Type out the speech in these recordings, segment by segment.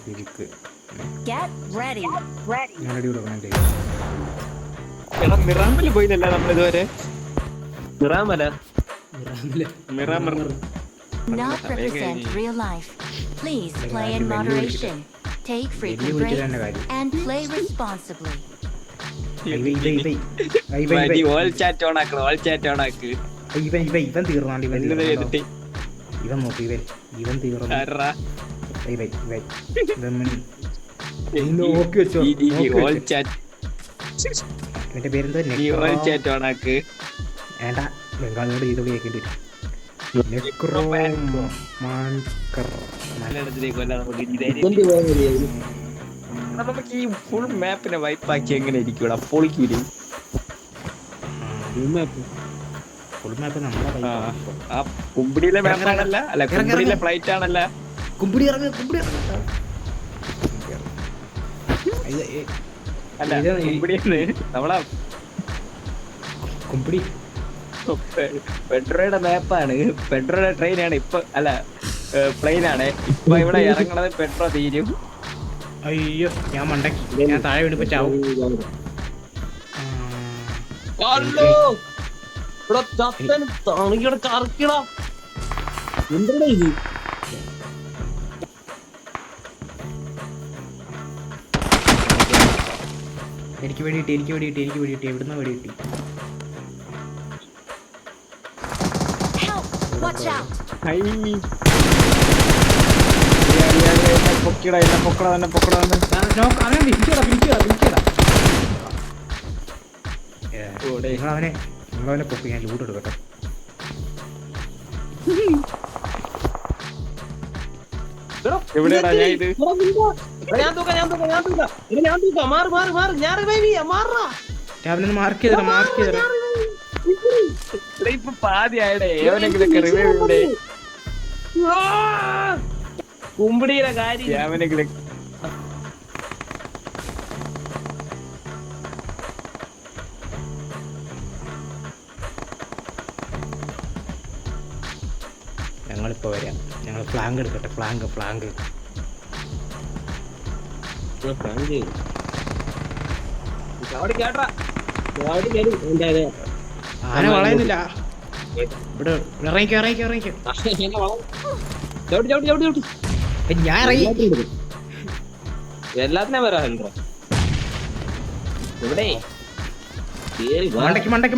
തിരിക്ക് Get ready. ഞാനടി കൊടുക്കണം എടാ മിറാമല് പോയില്ലല്ലോ നമ്മളിതുവരെ. മിറാമല Miramar Not represent real life. Please play in moderation. Take frequent breaks and play responsibly. All chat on ആക്കണം. All chat on ആക്ക്. ഇവൻ തീർന്നാണ്ട് ഇവൻ നോക്കി ഇവൻ തീർന്നു നോക്കി വെച്ചോ. ഓൾ ചാറ്റ് എന്റെ പേരെന്തോ ഓൾ ചാറ്റ് ഓൺ ആക്ക്. വേണ്ട ബംഗാളിനോട് ചെയ്ത് കേൾക്കേണ്ടി വരും. നമുക്ക് ഈ ഫുൾ മാപ്പിനെ വൈപ്പാക്കി എങ്ങനെ ഇരിക്കൂടാ? പൊളിക്കൂലേ? ഫുൾ മാപ്പ് നമ്മളെ ആ കുമ്പിടിയിലെ മാപ്പാണല്ല, അല്ല കുമ്പിടിയിലെ ഫ്ലൈറ്റ് ആണല്ല. കുമ്പിടി ഇറങ്ങ അല്ല കുമ്പിടിന്ന് നമ്മളെ കുമ്പിടി പെട്രോയുടെ മാപ്പാണ്. പെട്രോയുടെ ട്രെയിനാണ് ഇപ്പൊ, അല്ല പ്ലെയിനാണ് ഇപ്പൊ. ഇവിടെ ഇറങ്ങണത് പെട്രോ തീരും. അയ്യോ ഞാൻ മണ്ടക്കി, ഞാൻ താഴെ വീണ് പറ്റാവും. എനിക്ക് വെടിയിട്ടി എവിടുന്ന വെടിയിട്ടി? Watch out. പൊക്കട തന്നെ നിങ്ങളവനെ പൊക്കി, ഞാൻ ലൂട്ട് എടുക്കട്ടെ. എവിടെയാടാ ഞാൻ ഇത്? രാവിലെ മാർക്ക് ചെയ്തോ. ഇപ്പൊ പാതിയായടേ. എവനെങ്കിലൊക്കെ റിവൈവ് ഇവിടെ കുമ്പിടിയുടെ കാര്യം. എവനെങ്കിലൊക്കെ ഞങ്ങളിപ്പോ വരാം. ഞങ്ങൾ ഫ്ലാങ്ക് എടുക്കട്ടെ. ഫ്ലാങ്ക് ആന വളയുന്നില്ല. ഇവിടെ ഇറങ്ങിക്കോ. ഞാൻ ഇറങ്ങി. എല്ലാത്തിനും വരാറുണ്ടോ ഇവിടെ? മണ്ടയ്ക്ക്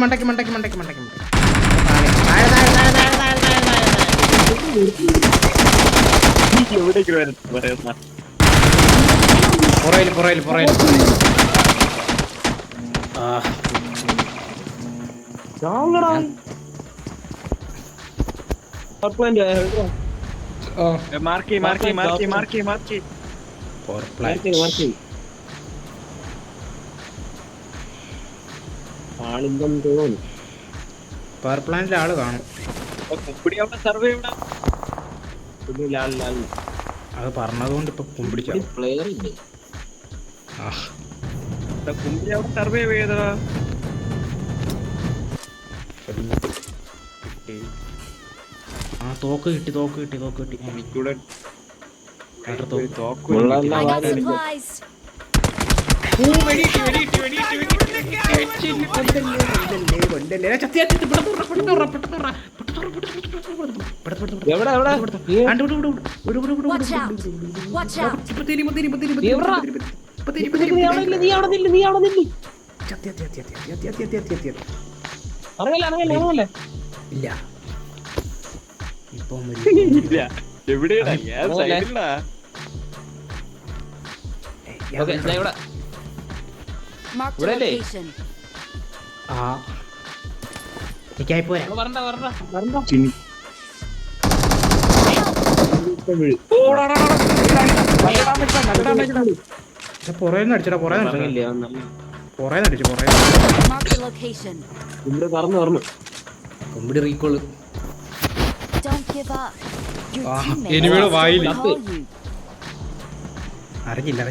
പുറയിൽ മാർക്കി പവർ പ്ലാന്റിൽ ആള് കാണും. സർവേ അത് പറഞ്ഞതുകൊണ്ട് ഇപ്പൊ കുമ്പിടിച്ചു. സർവേ ചെയ്തടാ. തോക്ക് കിട്ടി. I got supplies. Watch out. ഇല്ല ഇപ്പൊ എവിടെയാടാ? Mark the location. എനിക്കായി പോരാ. പുറേന്ന് അടിച്ചടാ. Mark the location. Kumbidi recall. Don't give up. Your എനിമിയുടെ teammates വായിൽ will call you. അറിഞ്ഞില്ല.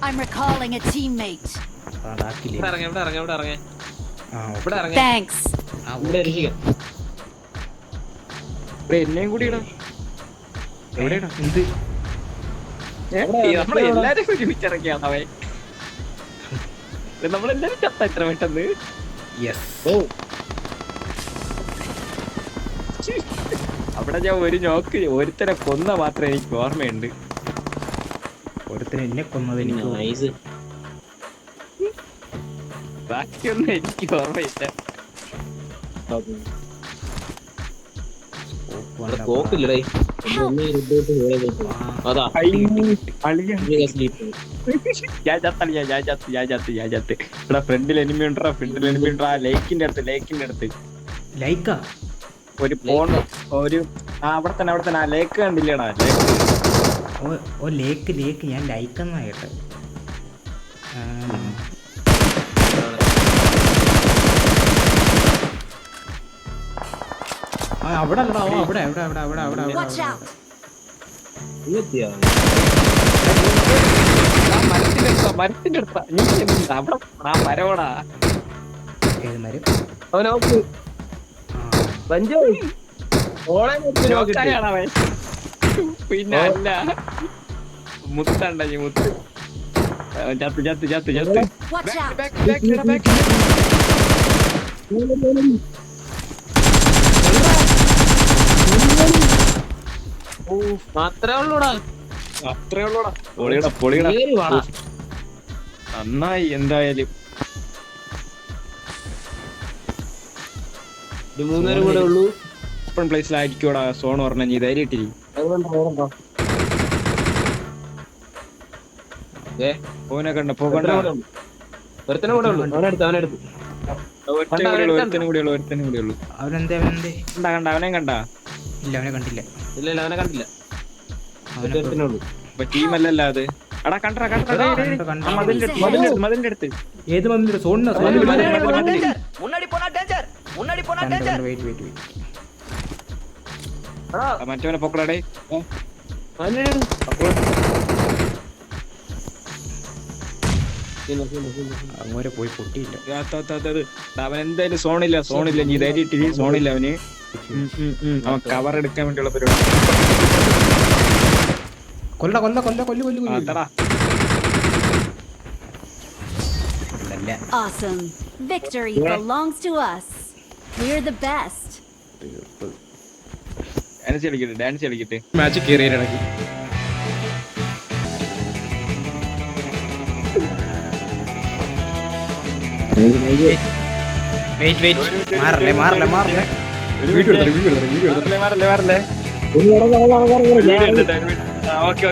I'm recalling a teammate. Thanks. എന്നെയും കൂടി എവിടെയാണ്? എന്ത് നമ്മളെല്ലാരും ഒരുമിച്ചിറക്കിയാണ് അവൻ. നമ്മളെല്ലാരും ചത്ത എത്ര പെട്ടെന്ന്. യെസ്. അവിടെ ഞാൻ ഒരു നോക്ക് ഒരുത്തരെ കൊന്ന മാത്രമേ എനിക്ക് ഓർമ്മയുണ്ട്. ഒരുത്തന് എന്നെ കൊന്നത് എനിക്ക് നൈസ്. ബാക്കിയൊന്നും എനിക്ക് ഓർമ്മയില്ല. സ്കോപ്പില്ലടേ. അതാ ഞാൻ ചത്ത്. ഇവിടെ ഫ്രണ്ടിൽ എനിമി ഉണ്ടോ, ഫ്രണ്ടിൽ എനിമി ഉണ്ടോ. ആ ലേക്കിന്റെ അടുത്ത് ലൈക്കാ ഒരു പോൺ ഒരു അവിടെ തന്നെ ആ ലേക്ക് കണ്ടില്ലേടാ? ഓ ലേക്ക് ഞാൻ ലൈക്കെന്നാ കേട്ടെ. അവിടെ അല്ലടാ. അവിടെ Watch out! മരത്തിന്റെ അടുത്താ. നീ അവിടെ ആ മരവടാ. ഏത് മരം? അവനോക്ക് അവൻ പിന്നെ അല്ല മുത്തണ്ട നീ മുത്ത്. ചത്ത്. Watch out! മാത്രമേ ഉള്ളൂടാ. അത്രേ ഉള്ളൂടാ. പൊളിയടാ. നന്നായി എന്തായാലും. ഇത് 3 പേരും കൂടെ ഉള്ളൂ. ഓപ്പൺ പ്ലേസിലായിരിക്കൂടാ സോൺ പറഞ്ഞ. നീ ധൈര്യം ഇട്ടിരി. പോനെ കണ്ട പോകണ്ട. ഒരുത്തനും കൂടെ ഉള്ളൂ. അവനെടുത്ത് ഒരുത്തനും കൂടെ ഉള്ളൂ. അവനെന്തേ കണ്ട അവനെ കണ്ട. ഇല്ല അവനെ കണ്ടില്ല. ഇല്ല അവനെ കണ്ടില്ല. ഒരുത്തനേ ഉള്ളൂ. ടീമല്ലല്ലോ അത്. അടാ കണ്ടാ മതിലിന്റെ അടുത്ത്. ഏത് മതിലിന്റെ? സോണിന് വെയിറ്റ്. മറ്റവനെ പൊക്കടാടേ. അങ്ങോട്ട് പോയി പൊട്ടിയില്ല. അവൻ എന്തായാലും സോണില്ല. നീ ധൈര്യം ഇട്ടിരി. സോണില്ല അവന്. അവൻ കവർ എടുക്കാൻ വേണ്ടിയുള്ള പരിപാടി. കൊല്ല. Awesome. Victory belongs to us. We're the best. Dance കളിക്കട്ടെ. മാച്ച് കേറിയിടക്കി. വെയിറ്റ്. മാറല്ലേ. വീഡിയോ എടുത്തേ. ഓക്കെ